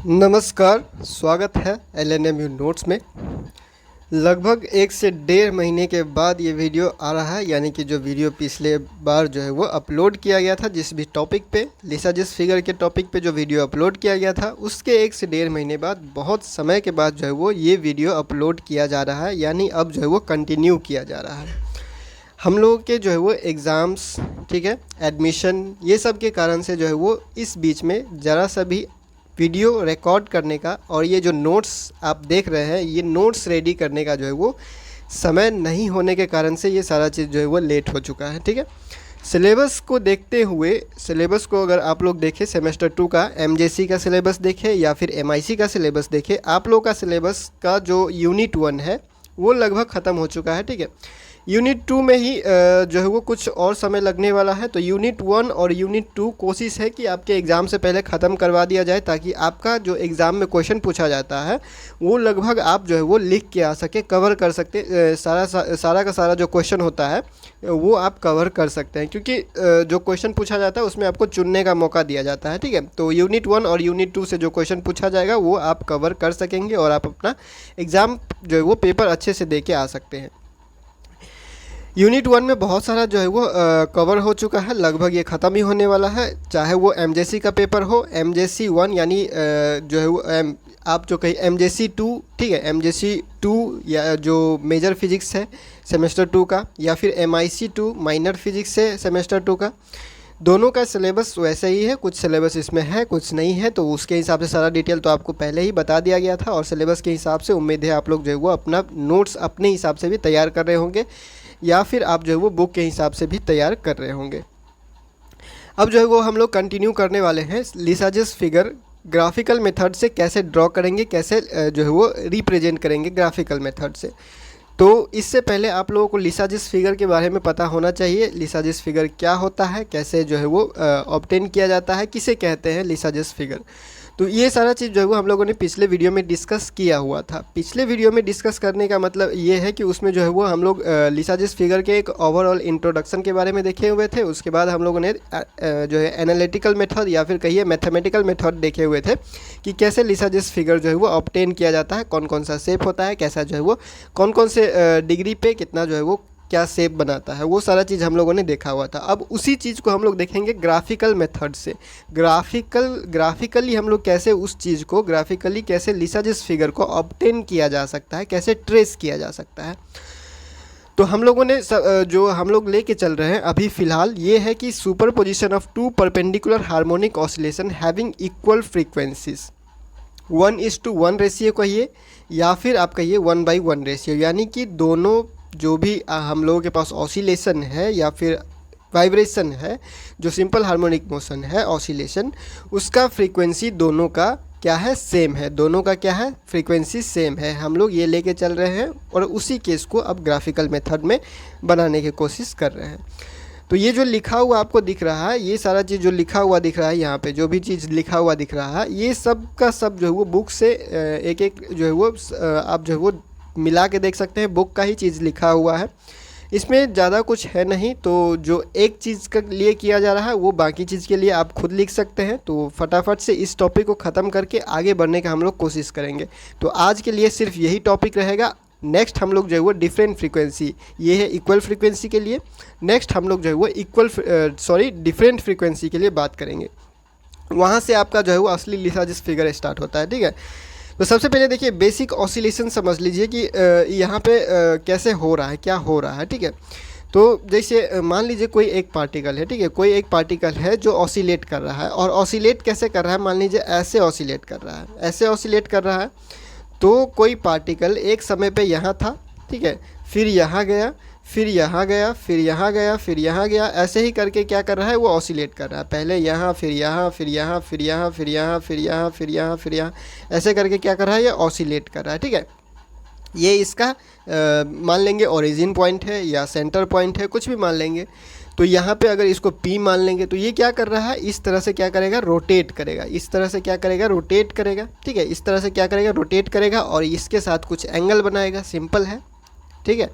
नमस्कार, स्वागत है LNMU नोट्स में। लगभग 1 से 1.5 महीने के बाद ये वीडियो आ रहा है, यानी कि जो वीडियो पिछले बार जो है वो अपलोड किया गया था, जिस भी टॉपिक पे लिसाजस फिगर के टॉपिक पे जो वीडियो अपलोड किया गया था, उसके 1 से 1.5 महीने बाद बहुत समय के बाद जो है वो ये वीडियो अपलोड किया जा रहा है, यानी अब जो है वो कंटिन्यू किया जा रहा है। हम लोगों के जो है वो एग्ज़ाम्स, ठीक है, एडमिशन, ये सब के कारण से जो है वो इस बीच में ज़रा सा भी वीडियो रिकॉर्ड करने का और ये जो नोट्स आप देख रहे हैं, ये नोट्स रेडी करने का जो है वो समय नहीं होने के कारण से ये सारा चीज़ जो है वो लेट हो चुका है। ठीक है, सिलेबस को देखते हुए, सिलेबस को अगर आप लोग देखें, सेमेस्टर 2 का MJC का सिलेबस देखें या फिर MIC का सिलेबस देखें, आप लोग का सिलेबस का जो यूनिट 1 है वो लगभग ख़त्म हो चुका है। ठीक है, यूनिट 2 में ही जो है वो कुछ और समय लगने वाला है। तो यूनिट 1 और यूनिट 2 कोशिश है कि आपके एग्ज़ाम से पहले ख़त्म करवा दिया जाए, ताकि आपका जो एग्ज़ाम में क्वेश्चन पूछा जाता है वो लगभग आप जो है वो लिख के आ सके, कवर कर सकते, सारा का सारा जो क्वेश्चन होता है वो आप कवर कर सकते हैं, क्योंकि जो क्वेश्चन पूछा जाता है उसमें आपको चुनने का मौका दिया जाता है। ठीक है, तो यूनिट 1 और यूनिट 2 से जो क्वेश्चन पूछा जाएगा वो आप कवर कर सकेंगे और आप अपना एग्ज़ाम जो है वो पेपर अच्छे से दे के आ सकते हैं। यूनिट 1 में बहुत सारा जो है वो कवर हो चुका है, लगभग ये ख़त्म ही होने वाला है, चाहे वो MJC का पेपर हो, MJC 1 यानी जो है वो आप जो कहीं MJC 2, ठीक है, MJC 2 या जो मेजर फिजिक्स है सेमेस्टर 2 का, या फिर MIC 2 माइनर फिजिक्स है सेमेस्टर 2 का, दोनों का सिलेबस वैसे ही है। कुछ सिलेबस इसमें है, कुछ नहीं है, तो उसके हिसाब से सारा डिटेल तो आपको पहले ही बता दिया गया था, और सिलेबस के हिसाब से उम्मीद है आप लोग जो है वो अपना नोट्स अपने हिसाब से भी तैयार कर रहे होंगे, या फिर आप जो है वो बुक के हिसाब से भी तैयार कर रहे होंगे। अब जो है वो हम लोग कंटिन्यू करने वाले हैं लिसाजस फिगर ग्राफिकल मेथड से कैसे ड्रॉ करेंगे, कैसे जो है वो रिप्रेजेंट करेंगे ग्राफिकल मेथड से। तो इससे पहले आप लोगों को लिसाजस फिगर के बारे में पता होना चाहिए। लिसाजस फिगर क्या होता है, कैसे जो है वो ऑब्टेन किया जाता है, किसे कहते हैं लिसाजस फिगर। तो ये सारा चीज़ जो है वो हम लोगों ने पिछले वीडियो में डिस्कस किया हुआ था। पिछले वीडियो में डिस्कस करने का मतलब ये है कि उसमें जो है वो हम लोग लिसाजस फिगर के एक ओवरऑल इंट्रोडक्शन के बारे में देखे हुए थे। उसके बाद हम लोगों ने जो है एनालिटिकल मेथड या फिर कहिए मैथमेटिकल मेथड देखे हुए थे कि कैसे लिसाजस फिगर जो है वो ऑब्टेन किया जाता है, कौन कौन सा शेप होता है, कैसा जो है वो कौन कौन से डिग्री पे कितना जो है वो क्या शेप बनाता है, वो सारा चीज़ हम लोगों ने देखा हुआ था। अब उसी चीज़ को हम लोग देखेंगे ग्राफिकल मेथड से। ग्राफिकली हम लोग कैसे उस चीज़ को ग्राफिकली कैसे लिसाजस फिगर को ऑब्टेन किया जा सकता है, कैसे ट्रेस किया जा सकता है। तो हम लोगों ने जो हम लोग लेके चल रहे हैं अभी फ़िलहाल ये है कि superposition of 2 perpendicular harmonic oscillation having equal frequencies, 1:1 ratio कहिए, या फिर आप कहिए 1/1 रेशियो, यानी कि दोनों जो भी हम लोगों के पास ऑसिलेशन है या फिर वाइब्रेशन है, जो सिंपल हार्मोनिक मोशन है ऑसिलेशन, उसका फ्रीक्वेंसी दोनों का क्या है, सेम है। दोनों का क्या है, फ्रीक्वेंसी सेम है। हम लोग ये लेके चल रहे हैं और उसी केस को अब ग्राफिकल मेथड में बनाने की कोशिश कर रहे हैं। तो ये जो लिखा हुआ आपको दिख रहा है, ये सारा चीज़ जो लिखा हुआ दिख रहा है यहाँ पे, जो भी चीज़ लिखा हुआ दिख रहा है, ये सब का सब जो है वो बुक से एक एक जो है वो आप जो है वो मिला के देख सकते हैं। बुक का ही चीज़ लिखा हुआ है, इसमें ज़्यादा कुछ है नहीं। तो जो एक चीज़ के लिए किया जा रहा है वो बाकी चीज़ के लिए आप खुद लिख सकते हैं। तो फटाफट से इस टॉपिक को ख़त्म करके आगे बढ़ने का हम लोग कोशिश करेंगे। तो आज के लिए सिर्फ यही टॉपिक रहेगा। नेक्स्ट हम लोग जो है वो डिफरेंट फ्रीक्वेंसी, ये है इक्वल फ्रीक्वेंसी के लिए, नेक्स्ट हम लोग जो है वो डिफरेंट फ्रीक्वेंसी के लिए बात करेंगे। वहाँ से आपका जो है वो असली लिसाजस फिगर स्टार्ट होता है। ठीक है, तो सबसे पहले देखिए बेसिक ऑसिलेशन समझ लीजिए कि यहाँ पे कैसे हो रहा है, क्या हो रहा है। ठीक है, तो जैसे मान लीजिए कोई एक पार्टिकल है, ठीक है, कोई एक पार्टिकल है जो ऑसिलेट कर रहा है, और ऑसिलेट कैसे कर रहा है, मान लीजिए ऐसे ऑसिलेट कर रहा है, ऐसे ऑसिलेट कर रहा है। तो कोई पार्टिकल एक समय पे यहाँ था, ठीक है, फिर यहाँ गया, फिर यहाँ गया, फिर यहाँ गया, फिर यहाँ गया, ऐसे ही करके क्या कर रहा है, वो ऑसिलेट कर रहा है। पहले यहाँ, फिर यहाँ, फिर यहाँ, फिर यहाँ, फिर यहाँ, फिर यहाँ, फिर यहाँ, फिर यहाँ, ऐसे करके क्या कर रहा है, ये ऑसिलेट कर रहा है। ठीक है, ये इसका मान लेंगे ओरिजिन पॉइंट है या सेंटर पॉइंट है, कुछ भी मान लेंगे। तो यहाँ पे अगर इसको P मान लेंगे तो ये क्या कर रहा है, इस तरह से क्या करेगा, रोटेट करेगा, इस तरह से क्या करेगा, रोटेट करेगा। ठीक है, इस तरह से क्या करेगा, रोटेट करेगा, और इसके साथ कुछ एंगल बनाएगा, सिंपल है। ठीक है,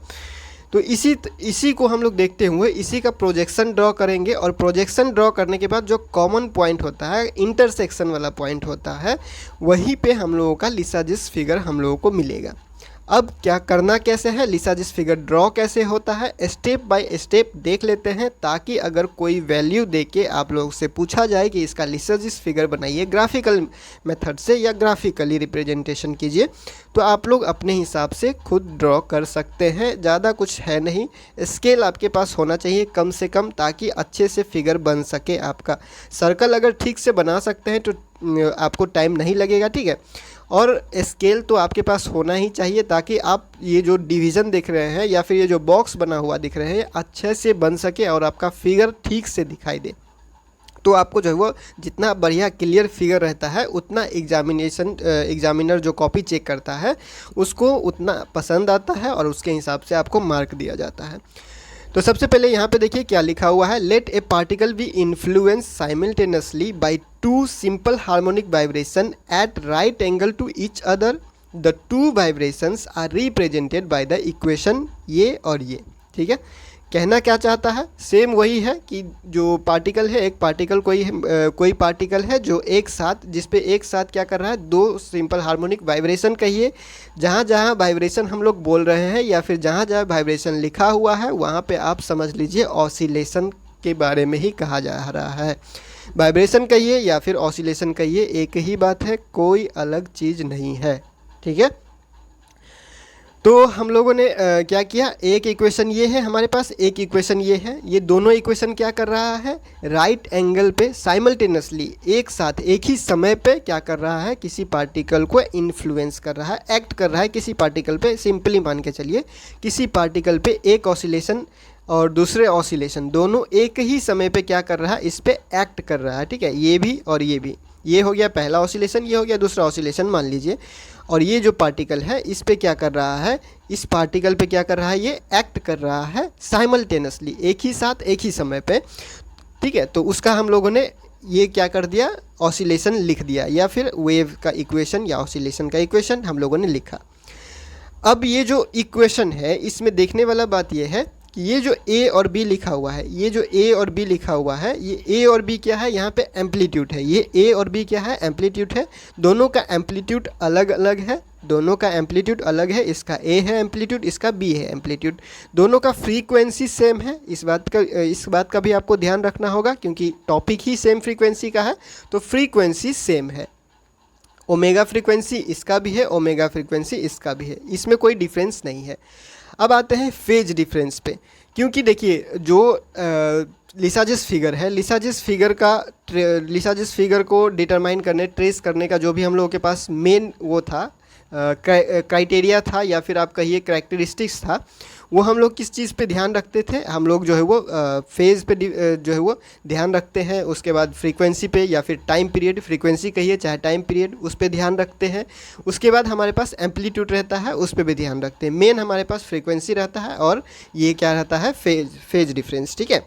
तो इसी को हम लोग देखते हुए इसी का प्रोजेक्शन ड्रॉ करेंगे, और प्रोजेक्शन ड्रॉ करने के बाद जो कॉमन पॉइंट होता है, इंटरसेक्शन वाला पॉइंट होता है, वहीं पे हम लोगों का लिसाजिस फिगर हम लोगों को मिलेगा। अब क्या करना कैसे है, लिसाजिस फिगर ड्रॉ कैसे होता है, स्टेप बाय स्टेप देख लेते हैं, ताकि अगर कोई वैल्यू देके आप लोग से पूछा जाए कि इसका लिसाजिस फिगर बनाइए ग्राफिकल मेथड से या ग्राफिकली रिप्रेजेंटेशन कीजिए, तो आप लोग अपने हिसाब से खुद ड्रॉ कर सकते हैं। ज़्यादा कुछ है नहीं, स्केल आपके पास होना चाहिए कम से कम, ताकि अच्छे से फिगर बन सके आपका। सर्कल अगर ठीक से बना सकते हैं तो आपको टाइम नहीं लगेगा, ठीक है। और स्केल तो आपके पास होना ही चाहिए, ताकि आप ये जो डिवीज़न दिख रहे हैं या फिर ये जो बॉक्स बना हुआ दिख रहे हैं अच्छे से बन सके और आपका फिगर ठीक से दिखाई दे। तो आपको जो है वो जितना बढ़िया क्लियर फिगर रहता है उतना एग्जामिनर जो कॉपी चेक करता है उसको उतना पसंद आता है, और उसके हिसाब से आपको मार्क दिया जाता है। तो सबसे पहले यहाँ पे देखिए क्या लिखा हुआ है, let a particle B influence simultaneously by two simple harmonic vibration at right angle to each other, the two vibrations are represented by the equation ये और ये। ठीक है, कहना क्या चाहता है, सेम वही है कि जो पार्टिकल है, एक पार्टिकल कोई पार्टिकल है जो एक साथ, जिस पे एक साथ क्या कर रहा है, दो सिंपल हार्मोनिक वाइब्रेशन कहिए, जहाँ जहाँ वाइब्रेशन हम लोग बोल रहे हैं या फिर जहाँ जहाँ वाइब्रेशन लिखा हुआ है वहाँ पे आप समझ लीजिए ऑसिलेशन के बारे में ही कहा जा रहा है। वाइब्रेशन कहिए या फिर ऑसिलेशन कहिए, एक ही बात है, कोई अलग चीज़ नहीं है। ठीक है, तो हम लोगों ने क्या किया, एक इक्वेशन ये है हमारे पास, एक इक्वेशन ये है, ये दोनों इक्वेशन क्या कर रहा है, राइट एंगल पे साइमल्टेनियसली एक साथ एक ही समय पे क्या कर रहा है, किसी पार्टिकल को इन्फ्लुएंस कर रहा है, एक्ट कर रहा है किसी पार्टिकल पे। सिंपली मान के चलिए किसी पार्टिकल पे एक ऑसिलेशन और दूसरे ऑसिलेशन दोनों एक ही समय पे क्या कर रहा है, इस पे एक्ट कर रहा है। ठीक है, ये भी और ये भी, ये हो गया पहला ऑसिलेशन, ये हो गया दूसरा ऑसिलेशन मान लीजिए, और ये जो पार्टिकल है इस पे क्या कर रहा है, इस पार्टिकल पे क्या कर रहा है, ये एक्ट कर रहा है साइमल्टेनियसली एक ही साथ एक ही समय पे। ठीक है, तो उसका हम लोगों ने ये क्या कर दिया, ऑसिलेशन लिख दिया, या फिर वेव का इक्वेशन या ऑसिलेशन का इक्वेशन हम लोगों ने लिखा। अब ये जो इक्वेशन है इसमें देखने वाला बात ये है कि ये जो ए और बी लिखा हुआ है, ये जो ए और बी लिखा हुआ है, ये ए और बी क्या है, यहाँ पे एम्पलीट्यूड है, ये ए और बी क्या है, एम्पलीट्यूड है। दोनों का एम्पलीट्यूड अलग अलग है, दोनों का एम्पलीट्यूड अलग है, इसका ए है एम्पलीट्यूड, इसका बी है एम्पलीट्यूड। दोनों का फ्रीक्वेंसी सेम है, इस बात का भी आपको ध्यान रखना होगा, क्योंकि टॉपिक ही सेम फ्रीक्वेंसी का है, तो फ्रीक्वेंसी सेम है। ओमेगा फ्रीक्वेंसी इसका भी है, ओमेगा फ्रीक्वेंसी इसका भी है, इसमें कोई डिफरेंस नहीं है। अब आते हैं फेज डिफरेंस पे, क्योंकि देखिए जो लिसाजिस फिगर है, लिसाजिस फिगर को डिटरमाइन करने, ट्रेस करने का जो भी हम लोगों के पास मेन वो था, क्राइटेरिया था या फिर आप कहिए कैरेक्टरिस्टिक्स था, वो हम लोग किस चीज़ पे ध्यान रखते थे, हम लोग जो है वो फेज़ पे जो है वो ध्यान रखते हैं, उसके बाद फ्रीक्वेंसी पे या फिर टाइम पीरियड, फ्रीक्वेंसी कहिए चाहे टाइम पीरियड, उस पे ध्यान रखते हैं। उसके बाद हमारे पास एम्पलीट्यूड रहता है, उस पे भी ध्यान रखते हैं। मेन हमारे पास फ्रीक्वेंसी रहता है और ये क्या रहता है, फेज डिफरेंस। ठीक है,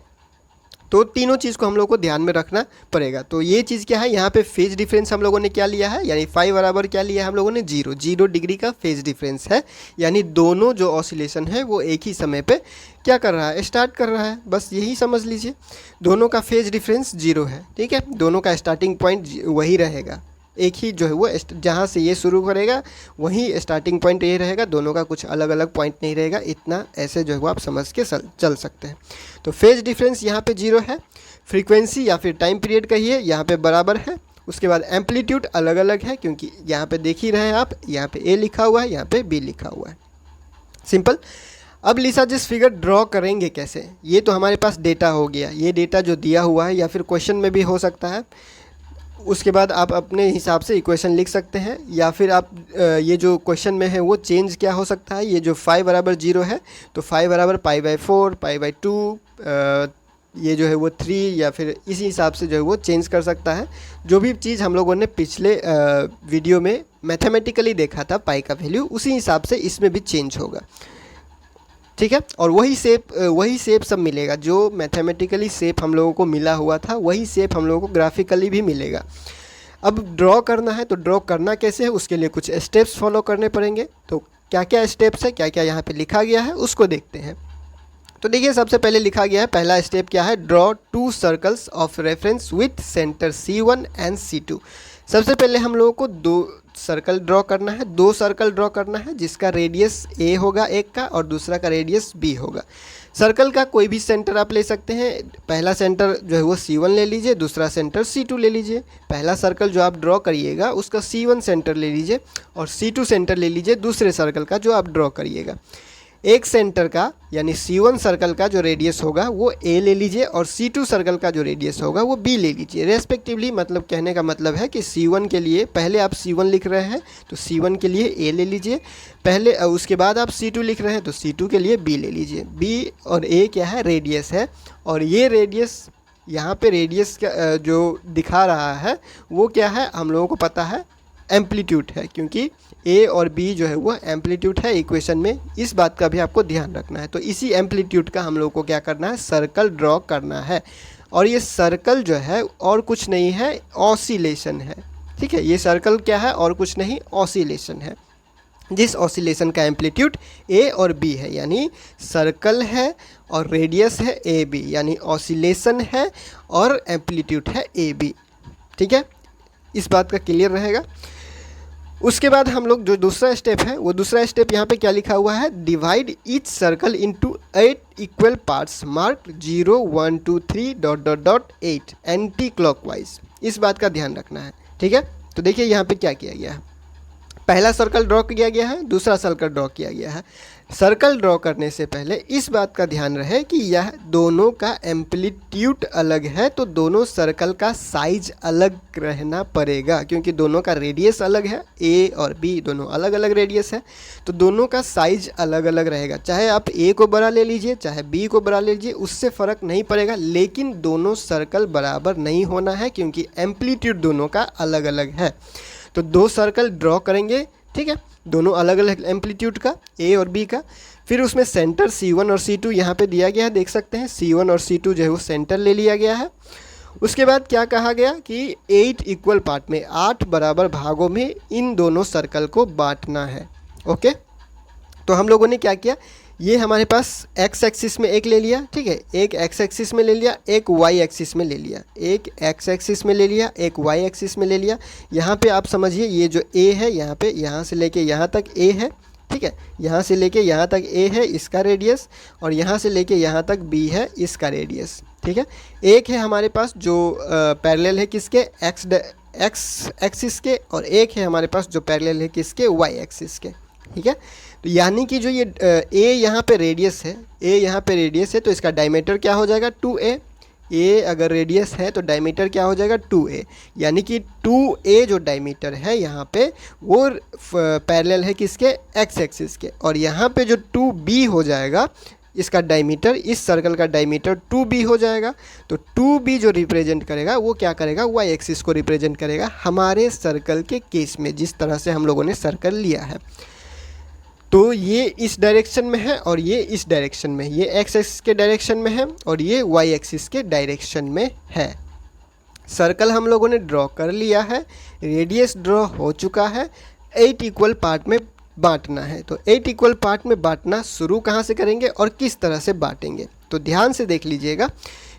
तो तीनों चीज़ को हम लोग को ध्यान में रखना पड़ेगा। तो ये चीज़ क्या है, यहाँ पे फेज डिफरेंस हम लोगों ने क्या लिया है, यानी फाई बराबर क्या लिया है हम लोगों ने, 0 डिग्री का फेज डिफरेंस है, यानी दोनों जो ऑसिलेशन है वो एक ही समय पे क्या कर रहा है, स्टार्ट कर रहा है, बस यही समझ लीजिए। दोनों का फेज डिफरेंस 0 है। ठीक है, दोनों का स्टार्टिंग पॉइंट वही रहेगा, एक ही जो है वो जहाँ से ये शुरू करेगा वही स्टार्टिंग पॉइंट ये रहेगा, दोनों का कुछ अलग अलग पॉइंट नहीं रहेगा। इतना ऐसे जो है वो आप समझ के चल सकते हैं। तो फेज डिफरेंस यहाँ पे 0 है, फ्रीक्वेंसी या फिर टाइम पीरियड कहिए यहाँ पे बराबर है। उसके बाद एम्पलीट्यूड अलग अलग है, क्योंकि यहाँ पे देख ही रहे हैं आप, यहाँ पे ए लिखा हुआ है, यहाँ पे बी लिखा हुआ है, सिंपल। अब लिसाजिस फिगर ड्रॉ करेंगे कैसे, ये तो हमारे पास डेटा हो गया, ये डेटा जो दिया हुआ है या फिर क्वेश्चन में भी हो सकता है। उसके बाद आप अपने हिसाब से इक्वेशन लिख सकते हैं, या फिर आप ये जो क्वेश्चन में है वो चेंज क्या हो सकता है, ये जो फाई बराबर 0 है तो फाई बराबर π/4, π/2, ये जो है वो 3, या फिर इसी हिसाब से जो है वो चेंज कर सकता है। जो भी चीज़ हम लोगों ने पिछले वीडियो में मैथमेटिकली देखा था पाई का वैल्यू, उसी हिसाब से इसमें भी चेंज होगा। ठीक है, और वही शेप सब मिलेगा, जो मैथमेटिकली शेप हम लोगों को मिला हुआ था वही शेप हम लोगों को ग्राफिकली भी मिलेगा। अब ड्रॉ करना है, तो ड्रॉ करना कैसे है, उसके लिए कुछ स्टेप्स फॉलो करने पड़ेंगे। तो क्या क्या स्टेप्स है, क्या क्या यहाँ पे लिखा गया है, उसको देखते हैं। तो देखिए सबसे पहले लिखा गया है, पहला स्टेप क्या है, draw two circles of reference with centre C1 and C2। सबसे पहले हम लोगों को दो सर्कल ड्रॉ करना है, दो सर्कल ड्रॉ करना है जिसका रेडियस A होगा एक का और दूसरा का रेडियस B होगा। सर्कल का कोई भी सेंटर आप ले सकते हैं, पहला सेंटर जो है वो C1 ले लीजिए, दूसरा सेंटर C2 ले लीजिए। पहला सर्कल जो आप ड्रॉ करिएगा उसका C1 सेंटर ले लीजिए और C2 सेंटर ले लीजिए दूसरे सर्कल का जो आप ड्रॉ करिएगा। एक सेंटर का यानी C1 सर्कल का जो रेडियस होगा वो A ले लीजिए और C2 सर्कल का जो रेडियस होगा वो B ले लीजिए रेस्पेक्टिवली। मतलब कहने का मतलब है कि C1 के लिए पहले आप C1 लिख रहे हैं तो C1 के लिए A ले लीजिए पहले, उसके बाद आप C2 लिख रहे हैं तो C2 के लिए B ले लीजिए। B और A क्या है, रेडियस है, और ये रेडियस यहाँ पे रेडियस का जो दिखा रहा है वो क्या है, हम लोगों को पता है एम्पलीट्यूड है, क्योंकि A और B जो है वो एम्पलीट्यूड है इक्वेशन में, इस बात का भी आपको ध्यान रखना है। तो इसी एम्पलीट्यूड का हम लोग को क्या करना है, सर्कल ड्रॉ करना है। और ये सर्कल जो है और कुछ नहीं है, ऑसिलेशन है। ठीक है, ये सर्कल क्या है और कुछ नहीं, ऑसिलेशन है, जिस ऑसिलेशन का एम्पलीट्यूड A और B है, यानी सर्कल है और रेडियस है AB, यानी ऑसिलेशन है और एम्पलीट्यूड है AB। ठीक है, इस बात का क्लियर रहेगा। उसके बाद हम लोग जो दूसरा स्टेप है, वो दूसरा स्टेप यहाँ पे क्या लिखा हुआ है, divide each circle into 8 equal parts marked 0 1 2 3 dot dot dot 8 anti clockwise. इस बात का ध्यान रखना है। ठीक है, तो देखिए यहाँ पे क्या किया गया है, पहला सर्कल ड्रॉ किया गया है, दूसरा सर्कल ड्रॉ किया गया है। सर्कल ड्रॉ करने से पहले इस बात का ध्यान रहे कि यह दोनों का एम्पलीट्यूड अलग है, तो दोनों सर्कल का साइज अलग रहना पड़ेगा, क्योंकि दोनों का रेडियस अलग है। A और B दोनों अलग अलग रेडियस है, तो दोनों का साइज अलग अलग रहेगा। चाहे आप A को बड़ा ले लीजिए चाहे B को बड़ा ले लीजिए, उससे फ़र्क नहीं पड़ेगा, लेकिन दोनों सर्कल बराबर नहीं होना है, क्योंकि एम्पलीट्यूड दोनों का अलग अलग है। तो दो सर्कल ड्रॉ करेंगे, ठीक है, दोनों अलग अलग एम्पलीट्यूड का, A और B का। फिर उसमें सेंटर C1 और C2 यहाँ पे दिया गया है, देख सकते हैं C1 और C2 जो है वो सेंटर ले लिया गया है। उसके बाद क्या कहा गया कि 8 इक्वल पार्ट में, 8 बराबर भागों में इन दोनों सर्कल को बांटना है। ओके, तो हम लोगों ने क्या किया, ये हमारे पास x एक्सिस में एक ले लिया, ठीक है, एक x एक्सिस में ले लिया, एक y एक्सिस में ले लिया, एक x एक्सिस में ले लिया, एक y एक्सिस में ले लिया। यहाँ पे आप समझिए ये जो a है, यहाँ पे यहाँ से लेके यहाँ तक a है, ठीक है, यहाँ से लेके यहाँ तक a है इसका रेडियस, और यहाँ से लेके यहाँ तक b है इसका रेडियस। ठीक है, एक है हमारे पास जो पैरेलल है किसके, x एक्सिस के, और एक है हमारे पास जो पैरेलल है किसके, y एक्सिस के। ठीक है, तो यानी कि जो ये A यहाँ पे रेडियस है, A यहाँ पे रेडियस है, तो इसका डायमीटर क्या हो जाएगा, 2A। A अगर रेडियस है तो डायमीटर क्या हो जाएगा, 2A। यानी कि 2A जो डायमीटर है यहाँ पे वो पैरेलल है किसके, x एक्सिस के, और यहाँ पे जो 2B हो जाएगा इसका डायमीटर, इस सर्कल का डायमीटर 2B हो जाएगा। तो 2B जो रिप्रेजेंट करेगा वो क्या करेगा, y एक्सिस को रिप्रेजेंट करेगा हमारे सर्कल के केस में, जिस तरह से हम लोगों ने सर्कल लिया है। तो ये इस डायरेक्शन में है और ये इस डायरेक्शन में, ये x एक्सिस के डायरेक्शन में है और ये y एक्सिस के डायरेक्शन में है। सर्कल हम लोगों ने ड्रॉ कर लिया है, रेडियस ड्रॉ हो चुका है, 8 इक्वल पार्ट में बांटना है। तो 8 इक्वल पार्ट में बांटना शुरू कहाँ से करेंगे और किस तरह से बांटेंगे, तो ध्यान से देख लीजिएगा।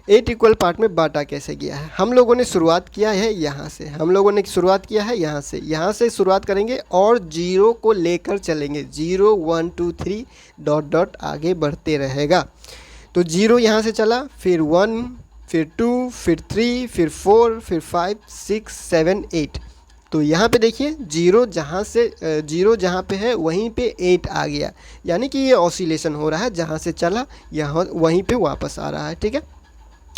8 इक्वल पार्ट में बांटा कैसे गया है, हम लोगों ने शुरुआत किया है यहाँ से, हम लोगों ने शुरुआत किया है यहाँ से शुरुआत करेंगे और 0 को लेकर चलेंगे, 0 1 2 3 डॉट डॉट आगे बढ़ते रहेगा। तो 0 यहाँ से चला, फिर 1, फिर 2, फिर 3, फिर 4, फिर 5 6 7 8। तो यहाँ पे देखिए 0 जहाँ पे है वहीं पे 8 आ गया, यानी कि ये ऑसिलेशन हो रहा है, जहाँ से चला यहाँ वहीं पे वापस आ रहा है। ठीक है,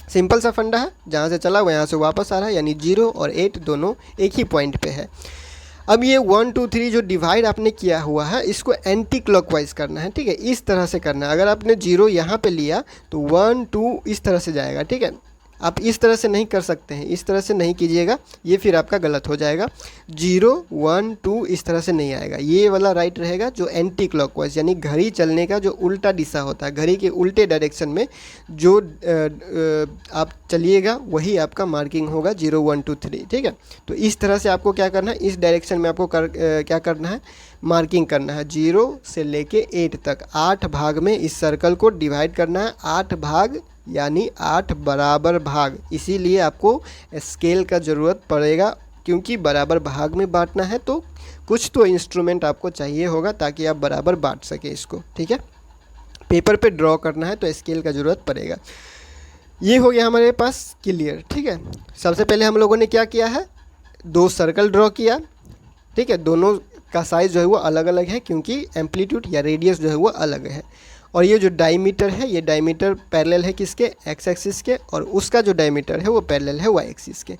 सिंपल सा फंडा है, जहाँ से चला वहाँ से वापस आ रहा है, यानी 0 और 8 दोनों एक ही पॉइंट पे है। अब ये 1 2 3 जो डिवाइड आपने किया हुआ है इसको एंटी क्लॉकवाइज करना है। ठीक है, इस तरह से करना है। अगर आपने 0 यहाँ पे लिया तो 1 2 इस तरह से जाएगा। ठीक है, आप इस तरह से नहीं कर सकते हैं, इस तरह से नहीं कीजिएगा, ये फिर आपका गलत हो जाएगा। 0 1 2 इस तरह से नहीं आएगा, ये वाला राइट रहेगा जो एंटी क्लॉकवाइज यानी घड़ी चलने का जो उल्टा दिशा होता है, घड़ी के उल्टे डायरेक्शन में जो आप चलिएगा वही आपका मार्किंग होगा 0 1 2 3, ठीक है। तो इस तरह से आपको क्या करना है, इस डायरेक्शन में आपको क्या करना है, मार्किंग करना है। 0 से लेके 8 तक 8 भाग में इस सर्कल को डिवाइड करना है, 8 भाग यानी 8 बराबर भाग, इसीलिए आपको स्केल का ज़रूरत पड़ेगा क्योंकि बराबर भाग में बांटना है, तो कुछ तो इंस्ट्रूमेंट आपको चाहिए होगा ताकि आप बराबर बांट सके इसको, ठीक है। पेपर पे ड्रॉ करना है तो स्केल का ज़रूरत पड़ेगा। ये हो गया हमारे पास क्लियर, ठीक है। सबसे पहले हम लोगों ने क्या किया है, 2 सर्कल ड्रॉ किया, ठीक है। दोनों का साइज़ जो है वो अलग अलग है क्योंकि एम्पलीट्यूड या रेडियस जो है वो अलग है। और ये जो डायमीटर है, ये डायमीटर पैरेलल है किसके, एक्स एक्सिस के, और उसका जो डायमीटर है वो पैरेलल है वाई एक्सिस के।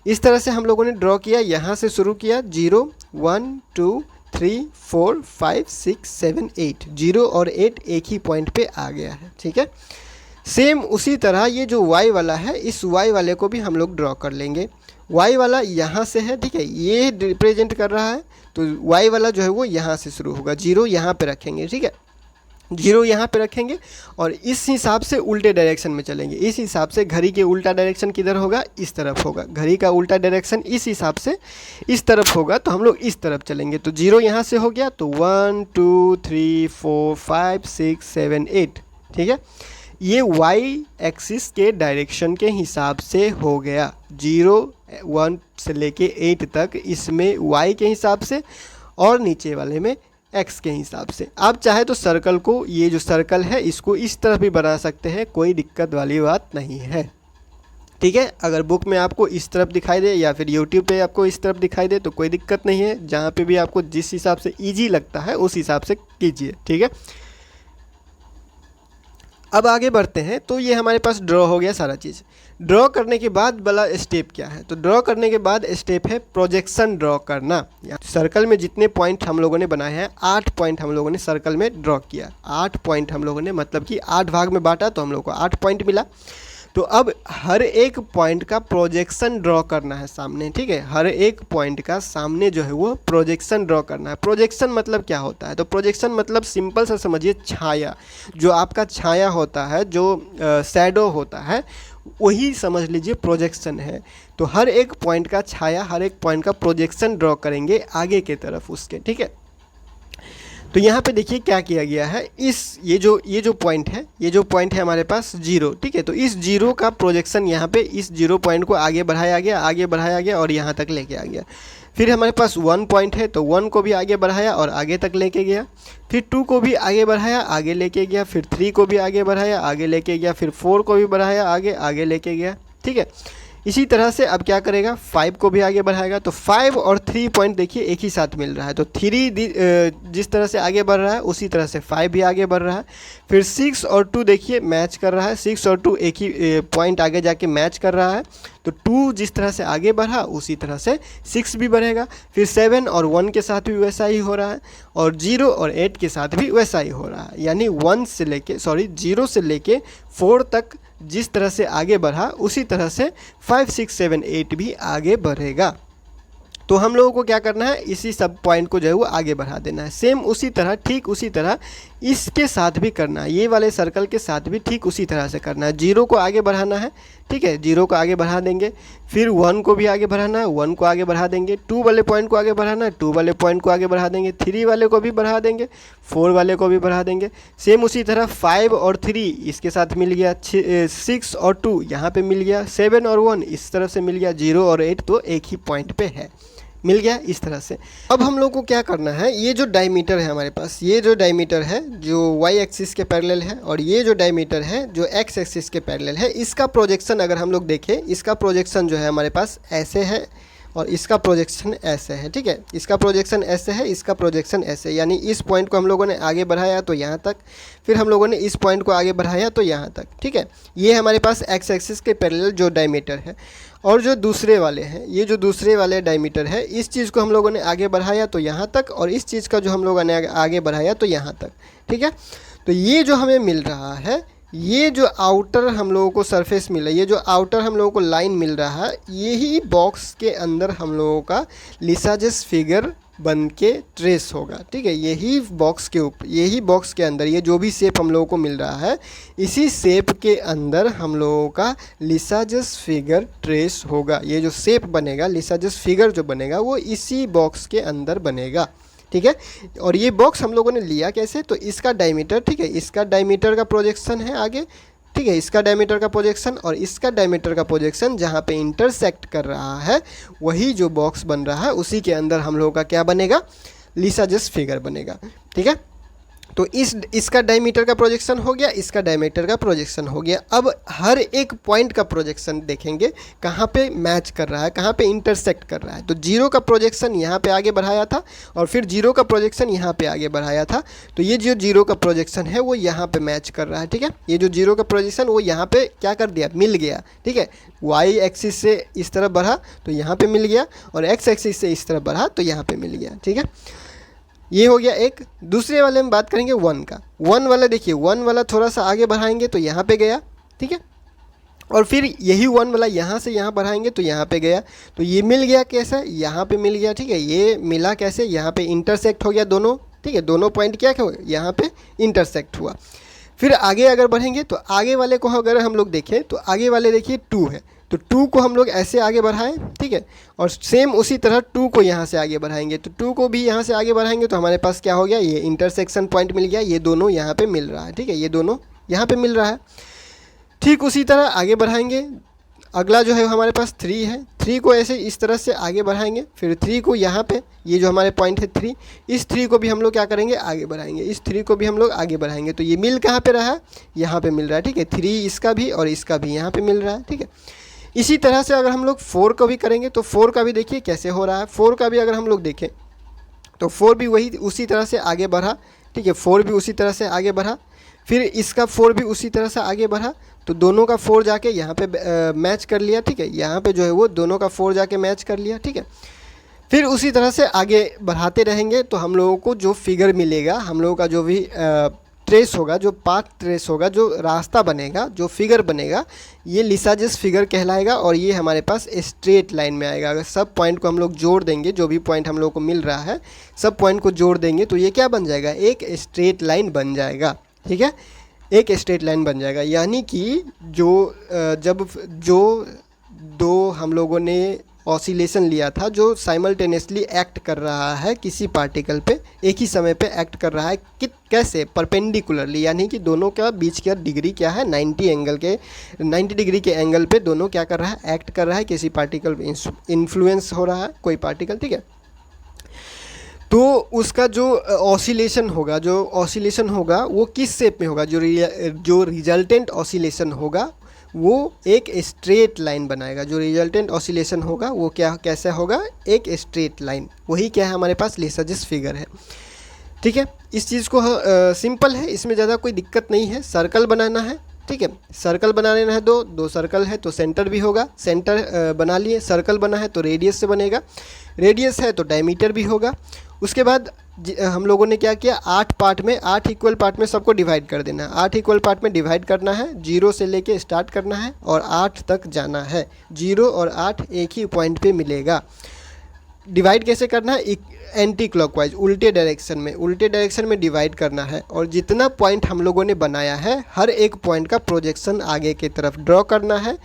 इस तरह से हम लोगों ने ड्रॉ किया, यहाँ से शुरू किया 0 1 2 3 4 5 6 7 8, 0 और 8 एक ही पॉइंट पे आ गया है, ठीक है। सेम उसी तरह ये जो y वाला है, इस y वाले को भी हम लोग ड्रॉ कर लेंगे। y वाला यहाँ से है, ठीक है, ये रिप्रेजेंट कर रहा है, तो y वाला जो है वो यहाँ से शुरू होगा, 0 यहाँ पे रखेंगे, ठीक है, 0 यहाँ पे रखेंगे और इस हिसाब से उल्टे डायरेक्शन में चलेंगे। इस हिसाब से घड़ी के उल्टा डायरेक्शन किधर होगा, इस तरफ होगा, घड़ी का उल्टा डायरेक्शन इस हिसाब से इस तरफ होगा, तो हम लोग इस तरफ चलेंगे। तो 0 यहाँ से हो गया, तो 1 2 3 4 5 6 7 8, ठीक है। ये वाई एक्सिस के डायरेक्शन के हिसाब से हो गया, 0 1 से लेके 8 तक इसमें वाई के हिसाब से और नीचे वाले में एक्स के हिसाब से। आप चाहे तो सर्कल को, ये जो सर्कल है इसको इस तरफ भी बना सकते हैं, कोई दिक्कत वाली बात नहीं है, ठीक है। अगर बुक में आपको इस तरफ दिखाई दे या फिर यूट्यूब पे आपको इस तरफ दिखाई दे तो कोई दिक्कत नहीं है, जहाँ पे भी आपको जिस हिसाब से ईजी लगता है उस हिसाब से कीजिए, ठीक है। अब आगे बढ़ते हैं। तो ये हमारे पास ड्रॉ हो गया सारा चीज़। ड्रॉ करने के बाद वाला स्टेप क्या है, तो ड्रॉ करने के बाद स्टेप है प्रोजेक्शन ड्रॉ करना। सर्कल में जितने पॉइंट हम लोगों ने बनाए हैं, 8 पॉइंट हम लोगों ने सर्कल में ड्रॉ किया, 8 पॉइंट हम लोगों ने, मतलब कि 8 भाग में बांटा तो हम लोग को 8 पॉइंट मिला। तो अब हर एक पॉइंट का प्रोजेक्शन ड्रॉ करना है सामने, ठीक है। हर एक पॉइंट का सामने जो है वो प्रोजेक्शन ड्रॉ करना है। प्रोजेक्शन मतलब क्या होता है, तो प्रोजेक्शन मतलब सिंपल सा समझिए, छाया, जो आपका छाया होता है, जो शैडो होता है, वही समझ लीजिए प्रोजेक्शन है। तो हर एक पॉइंट का छाया, हर एक पॉइंट का प्रोजेक्शन ड्रॉ करेंगे आगे के तरफ उसके, ठीक है। तो यहाँ पे देखिए क्या किया गया है, ये जो पॉइंट है, ये जो पॉइंट है हमारे पास 0, ठीक है। तो इस 0 का प्रोजेक्शन यहाँ पे इस 0 पॉइंट को आगे बढ़ाया गया और यहाँ तक लेके आ गया। फिर हमारे पास 1 पॉइंट है, तो 1 को भी आगे बढ़ाया और आगे तक लेके गया। फिर 2 को भी आगे बढ़ाया, आगे लेके गया। फिर 3 को भी आगे बढ़ाया, आगे लेके गया। फिर 4 को भी बढ़ाया, आगे लेके गया, ठीक है। इसी तरह से अब क्या करेगा, 5 को भी आगे बढ़ाएगा। तो 5 और 3 पॉइंट देखिए एक ही साथ मिल रहा है, तो 3 जिस तरह से आगे बढ़ रहा है उसी तरह से 5 भी आगे बढ़ रहा है। फिर 6 और 2 देखिए मैच कर रहा है, 6 और 2 एक ही पॉइंट आगे जाके मैच कर रहा है। तो 2 जिस तरह से आगे बढ़ा उसी तरह से 6 भी बढ़ेगा। फिर 7 और 1 के साथ भी वैसा ही हो रहा है, और 0 और 8 के साथ भी वैसा ही हो रहा है। यानी 0 से लेके 4 तक जिस तरह से आगे बढ़ा उसी तरह से 5 6 7 8 भी आगे बढ़ेगा। तो हम लोगों को क्या करना है, इसी सब पॉइंट को जो है वो आगे बढ़ा देना है। सेम उसी तरह, ठीक उसी तरह इसके साथ भी करना है, ये वाले सर्कल के साथ भी ठीक उसी तरह से करना है। 0 को आगे बढ़ाना है, ठीक है, 0 को आगे बढ़ा देंगे। फिर 1 को भी आगे बढ़ाना है, 1 को आगे बढ़ा देंगे। 2 वाले पॉइंट को आगे बढ़ाना है, 2 वाले पॉइंट को आगे बढ़ा देंगे। 3 वाले को भी बढ़ा देंगे, 4 वाले को भी बढ़ा देंगे। सेम उसी तरह 5 और 3 इसके साथ मिल गया, 6 और 2 यहाँ पे मिल गया, 7 और 1 इस तरफ से मिल गया, 0 और 8 तो एक ही पॉइंट पे है, मिल गया इस तरह से। अब हम लोग को क्या करना है, ये जो डायमीटर है हमारे पास, ये जो डायमीटर है जो वाई एक्सिस के पैरेलल है, और ये जो डायमीटर है जो एक्स एक्सिस के पैरेलल है, इसका प्रोजेक्शन अगर हम लोग देखें, इसका प्रोजेक्शन जो है हमारे पास ऐसे है और इसका प्रोजेक्शन ऐसे है, ठीक है। इसका प्रोजेक्शन ऐसे है, इसका प्रोजेक्शन ऐसे, यानी इस पॉइंट को हम लोगों ने आगे बढ़ाया तो यहाँ तक, फिर हम लोगों ने इस पॉइंट को आगे बढ़ाया तो यहाँ तक, ठीक है। ये हमारे पास एक्स एक्सिस के पैरेलल जो डायमीटर है। और जो दूसरे वाले हैं, ये जो दूसरे वाले डायमीटर है, इस चीज़ को हम लोगों ने आगे बढ़ाया तो यहाँ तक, और इस चीज़ का जो हम लोगों ने आगे बढ़ाया तो यहाँ तक, ठीक है। तो ये जो हमें मिल रहा है ये जो आउटर हम लोगों को सरफेस मिला, ये जो आउटर हम लोगों को लाइन मिल रहा है, यही बॉक्स के अंदर हम लोगों का लिसाजस फिगर बन के ट्रेस होगा। ठीक है, यही बॉक्स के ऊपर, यही बॉक्स के अंदर ये जो भी शेप हम लोगों को मिल रहा है, इसी शेप के अंदर हम लोगों का लिसाजस फिगर ट्रेस होगा। ये जो शेप बनेगा, लिसाजस फिगर जो बनेगा, वो इसी बॉक्स के अंदर बनेगा। ठीक है, और ये बॉक्स हम लोगों ने लिया कैसे, तो इसका डायमीटर, ठीक है, इसका डायमीटर का प्रोजेक्शन है आगे, ठीक है, इसका डायमीटर का प्रोजेक्शन और इसका डायमीटर का प्रोजेक्शन जहाँ पे इंटरसेक्ट कर रहा है, वही जो बॉक्स बन रहा है उसी के अंदर हम लोगों का क्या बनेगा, लिसाजस फिगर बनेगा। ठीक है, तो इसका डायमीटर का प्रोजेक्शन हो गया, इसका डायमीटर का प्रोजेक्शन हो गया। अब हर एक पॉइंट का प्रोजेक्शन देखेंगे कहाँ पे मैच कर रहा है, कहाँ पे इंटरसेक्ट कर रहा है। तो जीरो का प्रोजेक्शन यहाँ पे आगे बढ़ाया था और फिर जीरो का प्रोजेक्शन यहाँ पे आगे बढ़ाया था, तो ये जो जीरो का प्रोजेक्शन है वो यहाँ पे मैच कर रहा है। ठीक है, ये जो जीरो का प्रोजेक्शन वो यहाँ पे क्या कर दिया, मिल गया। ठीक है, वाई एक्सिस से इस तरफ बढ़ा तो यहाँ पे मिल गया, और एक्स एक्सिस से इस तरफ बढ़ा तो यहाँ पे मिल गया। ठीक है, ये हो गया एक। दूसरे वाले में बात करेंगे वन का। वन वाला देखिए, वन वाला थोड़ा सा आगे बढ़ाएंगे तो यहाँ पे गया। ठीक है, और फिर यही वन वाला यहाँ से यहाँ बढ़ाएंगे तो यहाँ पे गया। तो ये मिल गया कैसे, यहाँ पे मिल गया। ठीक है, ये मिला कैसे, यहाँ पे इंटरसेक्ट हो गया दोनों। ठीक है, दोनों पॉइंट क्या हो, यहाँ पे इंटरसेक्ट हुआ। फिर आगे अगर बढ़ेंगे तो आगे वाले को अगर हम लोग देखें तो आगे वाले देखिए 2 है, तो 2 को हम लोग ऐसे आगे बढ़ाएं। ठीक है, और सेम उसी तरह 2 को यहाँ से आगे बढ़ाएंगे, तो 2 को भी यहाँ से आगे बढ़ाएंगे तो हमारे पास क्या हो गया, ये इंटरसेक्शन पॉइंट मिल गया। ये दोनों यहाँ पे मिल रहा है। ठीक है, ये दोनों यहाँ पे मिल रहा है। ठीक उसी तरह आगे बढ़ाएंगे, अगला जो है हमारे पास 3 है, 3 को ऐसे इस तरह से आगे बढ़ाएंगे। फिर 3 को यहाँ पे, ये जो हमारे पॉइंट है 3, इस 3 को भी हम लोग क्या करेंगे, आगे बढ़ाएंगे। इस 3 को भी हम लोग आगे बढ़ाएंगे। तो ये मिल कहाँ पे रहा है, यहाँ पे मिल रहा है। ठीक है, 3 इसका भी और इसका भी यहाँ पे मिल रहा है। ठीक है, इसी तरह से अगर हम लोग 4 को भी करेंगे तो 4 का भी देखिए कैसे हो रहा है। 4 का भी अगर हम लोग देखें तो 4 भी वही उसी तरह से आगे बढ़ा। ठीक है, 4 भी उसी तरह से आगे बढ़ा। फिर इसका 4 भी उसी तरह से आगे बढ़ा, तो दोनों का 4 जाके यहाँ पे मैच कर लिया। ठीक है, यहाँ पे जो है वो दोनों का 4 जाके मैच कर लिया। ठीक है, फिर उसी तरह से आगे बढ़ाते रहेंगे तो हम लोगों को जो फिगर मिलेगा, हम लोगों का जो भी ट्रेस होगा, जो पाथ ट्रेस होगा, जो रास्ता बनेगा, जो फिगर बनेगा, ये लिसाजस फिगर कहलाएगा। और ये हमारे पास स्ट्रेट लाइन में आएगा। अगर सब पॉइंट को हम लोग जोड़ देंगे, जो भी पॉइंट हम लोग को मिल रहा है सब पॉइंट को जोड़ देंगे तो ये क्या बन जाएगा, एक स्ट्रेट लाइन बन जाएगा। ठीक है, एक स्ट्रेट लाइन बन जाएगा। यानी कि जब जो दो हम लोगों ने ऑसिलेशन लिया था, जो साइमल्टेनियसली एक्ट कर रहा है किसी पार्टिकल पे, एक ही समय पे एक्ट कर रहा है, कि कैसे, परपेंडिकुलरली, यानी कि दोनों का बीच का डिग्री क्या है, 90 डिग्री के एंगल पे दोनों क्या कर रहा है, एक्ट कर रहा है, किसी पार्टिकल पे इन्फ्लुएंस हो रहा है कोई पार्टिकल। ठीक है, तो उसका जो ऑसिलेशन होगा वो किस शेप में होगा, जो रिजल्टेंट ऑसिलेशन होगा वो एक स्ट्रेट लाइन बनाएगा। जो रिजल्टेंट ऑसिलेशन होगा वो कैसा होगा, एक स्ट्रेट लाइन। वही क्या है, हमारे पास लिसाजस फिगर है। ठीक है, इस चीज़ को सिंपल है, इसमें ज़्यादा कोई दिक्कत नहीं है। सर्कल बनाना है, ठीक है, सर्कल बनाना है, दो सर्कल है तो सेंटर भी होगा, सेंटर बना लिए। सर्कल बना है तो रेडियस से बनेगा, रेडियस है तो डायमीटर भी होगा। उसके बाद हम लोगों ने क्या किया, 8 पार्ट में, 8 इक्वल पार्ट में सबको डिवाइड कर देना है। 8 इक्वल पार्ट में डिवाइड करना है, 0 से लेके स्टार्ट करना है और 8 तक जाना है। 0 और 8 एक ही पॉइंट पे मिलेगा। डिवाइड कैसे करना है, एंटी क्लॉकवाइज, उल्टे डायरेक्शन में डिवाइड करना है। और जितना पॉइंट हम लोगों ने बनाया है, हर एक पॉइंट का प्रोजेक्शन आगे की तरफ ड्रॉ करना है।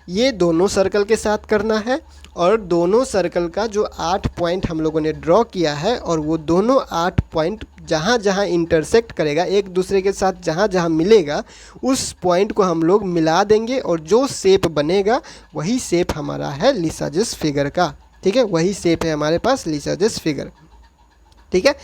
ये दोनों सर्कल के साथ करना है, और दोनों सर्कल का जो 8 पॉइंट हम लोगों ने ड्रॉ किया है, और वो दोनों 8 पॉइंट जहाँ जहाँ इंटरसेक्ट करेगा, एक दूसरे के साथ जहाँ जहाँ मिलेगा, उस पॉइंट को हम लोग मिला देंगे, और जो शेप बनेगा वही शेप हमारा है लिसाजस फिगर का। ठीक है, वही शेप है हमारे पास लिसाजस फिगर। ठीक है,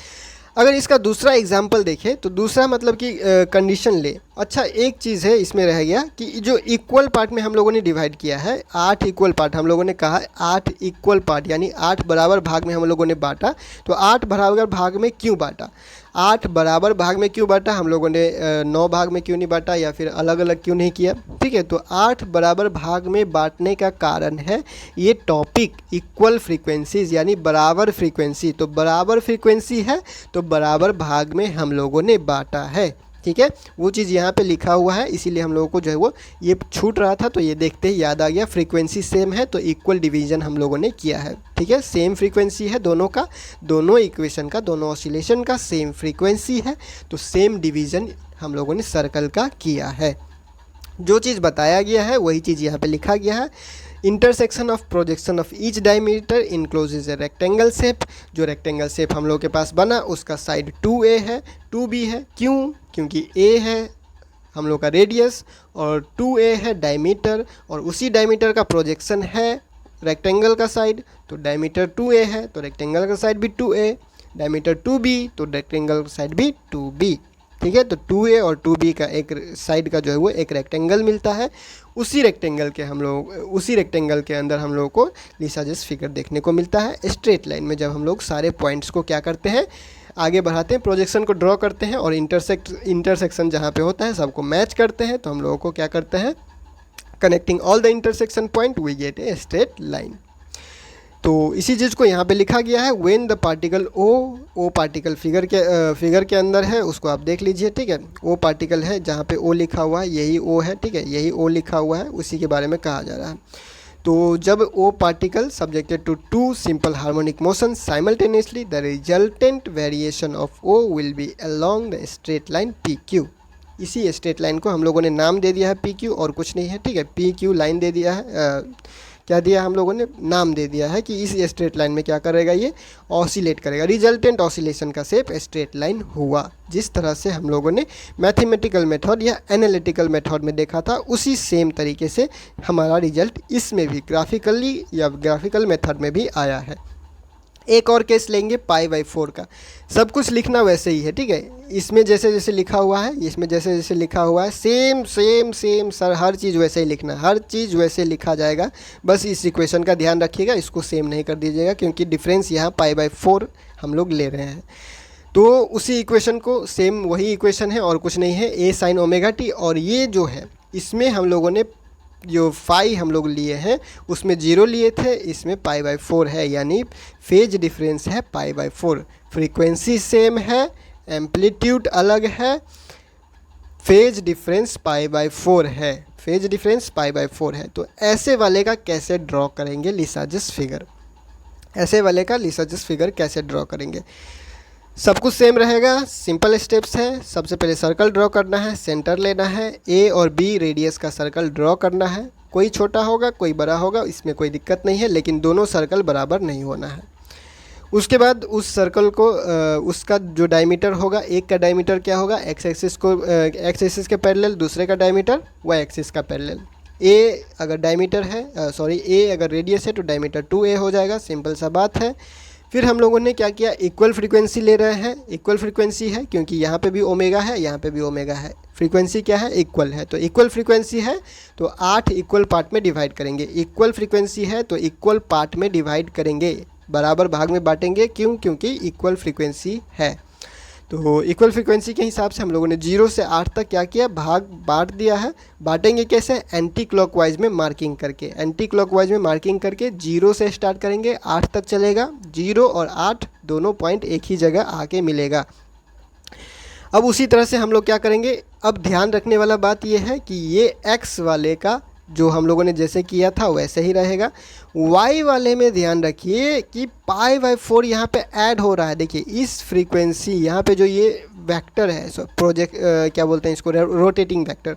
अगर इसका दूसरा एग्जाम्पल देखें तो दूसरा मतलब कि कंडीशन ले। अच्छा, एक चीज़ है इसमें रह गया कि जो इक्वल पार्ट में हम लोगों ने डिवाइड किया है, 8 इक्वल पार्ट हम लोगों ने कहा, 8 इक्वल पार्ट यानी 8 बराबर भाग में हम लोगों ने बांटा। तो 8 बराबर भाग में क्यों बांटा, 8 बराबर भाग में क्यों बांटा, हम लोगों ने 9 भाग में क्यों नहीं बांटा, या फिर अलग अलग क्यों नहीं किया। ठीक है, तो 8 बराबर भाग में बांटने का कारण है ये टॉपिक इक्वल फ्रीक्वेंसीज, यानी बराबर फ्रीक्वेंसी। तो बराबर फ्रीक्वेंसी है तो बराबर भाग में हम लोगों ने बांटा है। ठीक है, वो चीज़ यहाँ पे लिखा हुआ है, इसीलिए हम लोगों को जो है वो ये छूट रहा था, तो ये देखते ही याद आ गया। फ्रीक्वेंसी सेम है तो इक्वल डिवीजन हम लोगों ने किया है। ठीक है, सेम फ्रीक्वेंसी है दोनों का, दोनों इक्वेशन का, दोनों ऑसिलेशन का सेम फ्रीक्वेंसी है, तो सेम डिवीजन हम लोगों ने सर्कल का किया है। जो चीज़ बताया गया है वही चीज़ यहाँ पे लिखा गया है। Intersection of projection of each diameter encloses a rectangle shape. जो रेक्टेंगल शेप हम लोग के पास बना उसका साइड 2a है, 2b है। क्यों? क्योंकि a है हम लोग का रेडियस और 2a है डायमीटर, और उसी डायमीटर का प्रोजेक्शन है रेक्टेंगल का साइड, तो डायमीटर 2a है तो रेक्टेंगल का साइड भी 2a, डायमीटर 2b तो रेक्टेंगल का साइड भी 2b। ठीक है, तो 2a और 2b का एक साइड का जो है वो एक रेक्टेंगल मिलता है। उसी रेक्टेंगल के अंदर हम लोगों को लिसाजस फिगर देखने को मिलता है स्ट्रेट लाइन में, जब हम लोग सारे पॉइंट्स को क्या करते हैं, आगे बढ़ाते हैं, प्रोजेक्शन को ड्रॉ करते हैं और इंटरसेक्शन जहाँ पे होता है सबको मैच करते हैं, तो हम लोगों को क्या करते हैं, connecting all the intersection point we get a straight line. तो इसी चीज़ को यहाँ पे लिखा गया है। When the particle O particle figure के अंदर है, उसको आप देख लीजिए। ठीक है, ओ पार्टिकल है जहाँ पे ओ लिखा हुआ है, यही ओ है। ठीक है, यही ओ लिखा हुआ है, उसी के बारे में कहा जा रहा है। तो जब a particle subjected to two simple harmonic motion simultaneously, the resultant variation of O will be along the straight line P Q. इसी स्ट्रेट लाइन को हम लोगों ने नाम दे दिया है पी क्यू, और कुछ नहीं है। ठीक है, पी क्यू लाइन दे दिया है, क्या दिया हम लोगों ने, नाम दे दिया है कि इस स्ट्रेट लाइन में क्या करेगा, ये ऑसिलेट करेगा। रिजल्टेंट ऑसिलेशन का शेप स्ट्रेट लाइन हुआ। जिस तरह से हम लोगों ने मैथमेटिकल मेथड या एनालिटिकल मेथड में देखा था, उसी सेम तरीके से हमारा रिजल्ट इसमें भी ग्राफिकली या ग्राफिकल मेथड में भी आया है। एक और केस लेंगे π/4 का। सब कुछ लिखना वैसे ही है। ठीक है, इसमें जैसे जैसे लिखा हुआ है, इसमें जैसे जैसे लिखा हुआ है, सेम सेम सेम सर, हर चीज़ वैसे ही लिखना है, हर चीज़ वैसे लिखा जाएगा। बस इस इक्वेशन का ध्यान रखिएगा, इसको सेम नहीं कर दीजिएगा, क्योंकि डिफरेंस यहाँ π/4 हम लोग ले रहे हैं। तो उसी इक्वेशन को सेम वही इक्वेशन है और कुछ नहीं है, a sin ωt। और ये जो है इसमें हम लोगों ने जो फाई हम लोग लिए हैं उसमें 0 लिए थे, इसमें π/4 है, यानी फेज डिफरेंस है π/4। फ्रीक्वेंसी सेम है, एम्पलीट्यूड अलग है, फेज डिफरेंस π/4 है, फेज डिफरेंस π/4 है। तो ऐसे वाले का कैसे ड्रॉ करेंगे लिसाजस फिगर, ऐसे वाले का लिसाजस फिगर कैसे ड्रॉ करेंगे। सब कुछ सेम रहेगा, सिंपल स्टेप्स हैं। सबसे पहले सर्कल ड्रॉ करना है, सेंटर लेना है, ए और बी रेडियस का सर्कल ड्रॉ करना है। कोई छोटा होगा कोई बड़ा होगा, इसमें कोई दिक्कत नहीं है, लेकिन दोनों सर्कल बराबर नहीं होना है। उसके बाद उस सर्कल को उसका जो डायमीटर होगा, एक का डायमीटर क्या होगा, एक्स एक्सिस के पैरेलल, दूसरे का डायमीटर वाई एक्सिस का पैरेलल। ए अगर डायमीटर है ए अगर रेडियस है तो डायमीटर 2a हो जाएगा, सिंपल सा बात है। फिर हम लोगों ने क्या किया, इक्वल फ्रीक्वेंसी ले रहे हैं। इक्वल फ्रीक्वेंसी है क्योंकि यहाँ पे भी ओमेगा है, यहाँ पे भी ओमेगा है, फ्रीक्वेंसी क्या है, इक्वल है। तो इक्वल फ्रीक्वेंसी है तो 8 इक्वल पार्ट में डिवाइड करेंगे। इक्वल फ्रीक्वेंसी है तो इक्वल पार्ट में डिवाइड करेंगे, बराबर भाग में बांटेंगे। क्यों? क्योंकि इक्वल फ्रीक्वेंसी है। तो इक्वल फ्रीक्वेंसी के हिसाब से हम लोगों ने 0 से 8 तक क्या किया, भाग बांट दिया है। बांटेंगे कैसे, एंटी क्लॉकवाइज में मार्किंग करके। एंटी क्लॉकवाइज में मार्किंग करके 0 से स्टार्ट करेंगे, 8 तक चलेगा। 0 और 8 दोनों पॉइंट एक ही जगह आके मिलेगा। अब उसी तरह से हम लोग क्या करेंगे, अब ध्यान रखने वाला बात यह है कि ये x वाले का जो हम लोगों ने जैसे किया था वैसे ही रहेगा। y वाले में ध्यान रखिए कि π/4 यहाँ पे ऐड हो रहा है। देखिए इस फ्रीक्वेंसी यहाँ पे जो ये वेक्टर है, क्या बोलते हैं इसको, रोटेटिंग वेक्टर।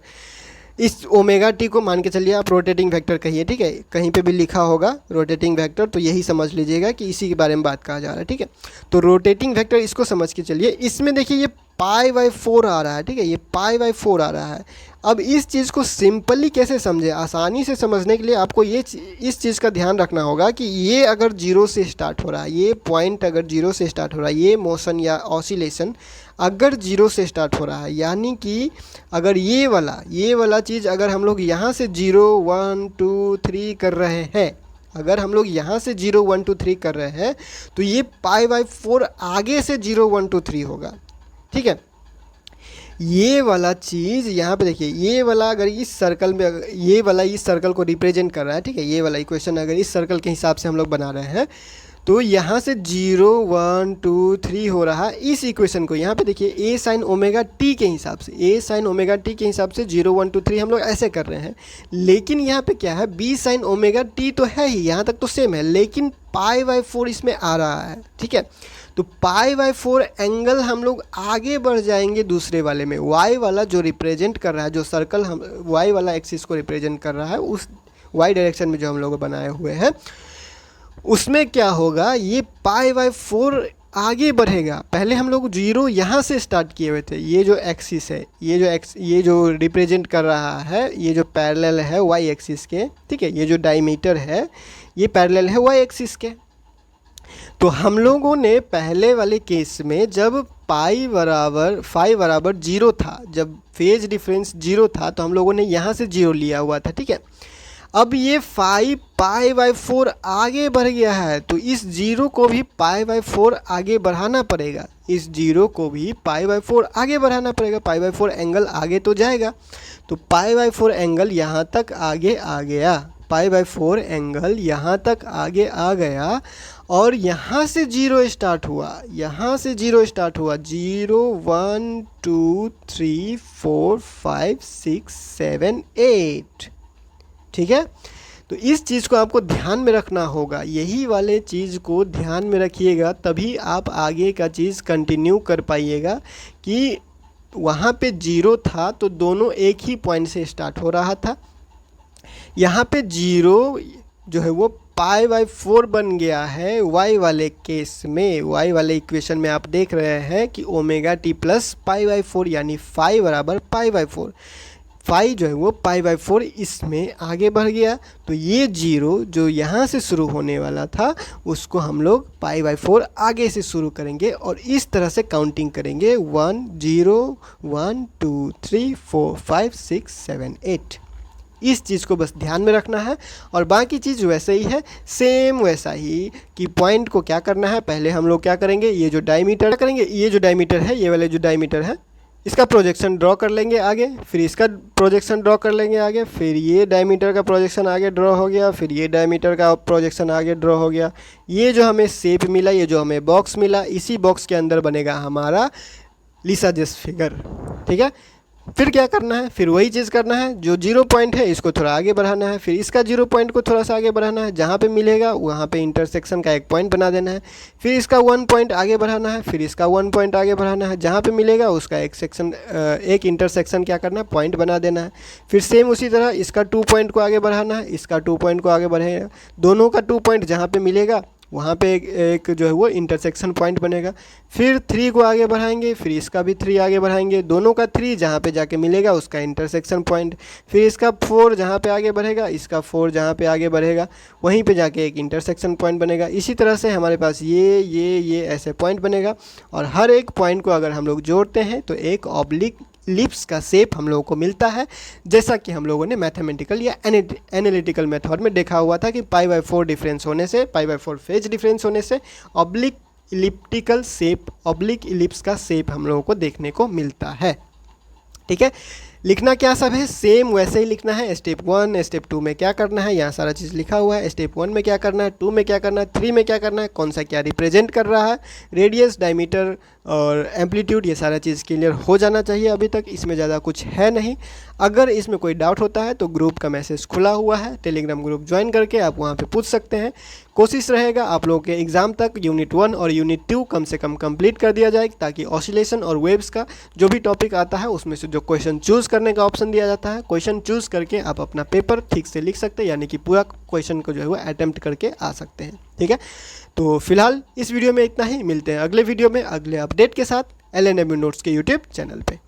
इस ओमेगा टी को मान के चलिए आप रोटेटिंग वेक्टर कहिए। ठीक है, कहीं पे भी लिखा होगा रोटेटिंग वेक्टर तो यही समझ लीजिएगा कि इसी के बारे में बात कहा जा रहा है। ठीक है, तो रोटेटिंग वेक्टर इसको समझ के चलिए। इसमें देखिए ये π/4 आ रहा है। ठीक है, ये π/4 आ रहा है। अब इस चीज़ को सिंपली कैसे समझे, आसानी से समझने के लिए आपको इस चीज़ का ध्यान रखना होगा कि ये अगर 0 से स्टार्ट हो रहा है, ये पॉइंट अगर 0 से स्टार्ट हो रहा है, ये मोशन या ऑसिलेशन अगर 0 से स्टार्ट हो रहा है, यानी कि अगर ये वाला चीज़ अगर हम लोग यहाँ से 0 1 2 3 कर रहे हैं, अगर हम लोग यहाँ से 0 1 2 3 कर रहे हैं तो ये π/4 आगे से 0 1 2 3 होगा। ठीक है, ये वाला चीज़ यहाँ पे देखिए, ये वाला अगर इस सर्कल में, ये वाला इस सर्कल को रिप्रेजेंट कर रहा है। ठीक है, ये वाला इक्वेशन अगर इस सर्कल के हिसाब से हम लोग बना रहे हैं तो यहाँ से 0 1 2 3 हो रहा है। इस इक्वेशन को यहाँ पे देखिए a sin ओमेगा t के हिसाब से, a sin ओमेगा t के हिसाब से 0 1 2 3 हम लोग ऐसे कर रहे हैं। लेकिन यहाँ पे क्या है, b sin ओमेगा t तो है ही, यहाँ तक तो सेम है, लेकिन π/4 इसमें आ रहा है। ठीक है, तो π/4 एंगल हम लोग आगे बढ़ जाएंगे दूसरे वाले में। y वाला जो रिप्रेजेंट कर रहा है, जो सर्कल हम y वाला एक्सिस को रिप्रेजेंट कर रहा है, उस y डायरेक्शन में जो हम लोग बनाए हुए हैं, उसमें क्या होगा, ये π/4 आगे बढ़ेगा। पहले हम लोग 0 यहाँ से स्टार्ट किए हुए थे। ये जो एक्सिस है, ये जो रिप्रेजेंट कर रहा है, ये जो पैरेलल है y एक्सिस के, ठीक है, ये जो डायमीटर है ये पैरेलल है y एक्सिस के। तो हम लोगों ने पहले वाले केस में जब फाई बराबर 0 था, जब फेज डिफरेंस 0 था, तो हम लोगों ने यहाँ से 0 लिया हुआ था। ठीक है, अब ये फाई π/4 आगे बढ़ गया है, तो इस 0 को भी π/4 आगे बढ़ाना पड़ेगा। इस 0 को भी π/4 आगे बढ़ाना पड़ेगा। π/4 एंगल आगे तो जाएगा, तो π/4 एंगल यहाँ तक आगे आ गया। π/4 एंगल यहाँ तक आगे आ गया और यहाँ से 0 स्टार्ट हुआ, यहाँ से 0 स्टार्ट हुआ। 0 1 2 3 4 5 6 7 8। ठीक है, तो इस चीज़ को आपको ध्यान में रखना होगा। यही वाले चीज़ को ध्यान में रखिएगा, तभी आप आगे का चीज़ कंटिन्यू कर पाइएगा। कि वहाँ पे 0 था तो दोनों एक ही पॉइंट से स्टार्ट हो रहा था। यहाँ पे 0 जो है वो π/4 बन गया है y वाले केस में। y वाले इक्वेशन में आप देख रहे हैं कि ओमेगा टी प्लस π/4 यानी फाई बराबर π/4। फाई जो है वो π/4 इसमें आगे बढ़ गया, तो ये 0 जो यहाँ से शुरू होने वाला था उसको हम लोग π/4 आगे से शुरू करेंगे और इस तरह से काउंटिंग करेंगे 1 0 1 2 3 4 5 6 7 8। इस चीज़ को बस ध्यान में रखना है और बाकी चीज़ वैसे ही है, सेम वैसा ही। कि पॉइंट को क्या करना है, पहले हम लोग क्या करेंगे, ये जो डायमीटर करेंगे, ये जो डायमीटर है, ये वाले जो डायमीटर है, इसका प्रोजेक्शन ड्रॉ कर लेंगे आगे, फिर इसका प्रोजेक्शन ड्रॉ कर लेंगे आगे, फिर ये डायमीटर का प्रोजेक्शन आगे ड्रॉ हो गया, फिर ये डायमीटर का प्रोजेक्शन आगे ड्रॉ हो गया। ये जो हमें शेप मिला, ये जो हमें बॉक्स मिला, इसी बॉक्स के अंदर बनेगा हमारा लिसाजस फिगर। ठीक है, फिर क्या करना है, फिर वही चीज़ करना है। जो 0 पॉइंट है इसको थोड़ा आगे बढ़ाना है, फिर इसका 0 पॉइंट को थोड़ा सा आगे बढ़ाना है, जहाँ पे मिलेगा वहाँ पे इंटरसेक्शन का एक पॉइंट बना देना है। फिर इसका 1 पॉइंट आगे बढ़ाना है, फिर इसका 1 पॉइंट आगे बढ़ाना है, जहाँ पे मिलेगा उसका एक इंटरसेक्शन क्या करना है, पॉइंट बना देना है। फिर सेम उसी तरह इसका 2 पॉइंट को आगे बढ़ाना है, इसका 2 पॉइंट को आगे बढ़ेगा, दोनों का 2 पॉइंट जहाँ पे मिलेगा वहाँ पे एक जो है वो इंटरसेक्शन पॉइंट बनेगा। फिर 3 को आगे बढ़ाएंगे, फिर इसका भी 3 आगे बढ़ाएंगे, दोनों का 3 जहाँ पे जाके मिलेगा उसका इंटरसेक्शन पॉइंट। फिर इसका 4 जहाँ पे आगे बढ़ेगा, इसका 4 जहाँ पे आगे बढ़ेगा वहीं पे जाके एक इंटरसेक्शन पॉइंट बनेगा। इसी तरह से हमारे पास ये ऐसे पॉइंट बनेगा और हर एक पॉइंट को अगर हम लोग जोड़ते हैं तो एक ऑब्लिक इलिप्स का शेप हम लोगों को मिलता है। जैसा कि हम लोगों ने मैथमेटिकल या एनालिटिकल मेथड में देखा हुआ था कि π/4 डिफरेंस होने से, π/4 फेज डिफरेंस होने से oblique elliptical shape, oblique ellipse का शेप हम लोगों को देखने को मिलता है। ठीक है, लिखना क्या सब है, सेम वैसे ही लिखना है। स्टेप 1 स्टेप 2 में क्या करना है, यहाँ सारा चीज़ लिखा हुआ है। स्टेप 1 में क्या करना है, 2 में क्या करना है, 3 में क्या करना है, कौन सा क्या रिप्रेजेंट कर रहा है, रेडियस, डायमीटर और एम्पलीट्यूड, ये सारा चीज़ क्लियर हो जाना चाहिए। अभी तक इसमें ज़्यादा कुछ है नहीं। अगर इसमें कोई डाउट होता है तो ग्रुप का मैसेज खुला हुआ है, टेलीग्राम ग्रुप ज्वाइन करके आप वहाँ पे पूछ सकते हैं। कोशिश रहेगा आप लोगों के एग्ज़ाम तक यूनिट 1 और यूनिट 2 कम से कम कंप्लीट कर दिया जाए, ताकि ऑसिलेशन और वेव्स का जो भी टॉपिक आता है उसमें से जो क्वेश्चन चूज़ करने का ऑप्शन दिया जाता है, क्वेश्चन चूज़ करके आप अपना पेपर ठीक से लिख सकते हैं, यानी कि पूरा क्वेश्चन को जो है वो अटेम्प्ट करके आ सकते हैं। ठीक है, तो फिलहाल इस वीडियो में इतना ही। मिलते हैं अगले वीडियो में अगले अपडेट के साथ LNMU नोट्स के यूट्यूब चैनल पे।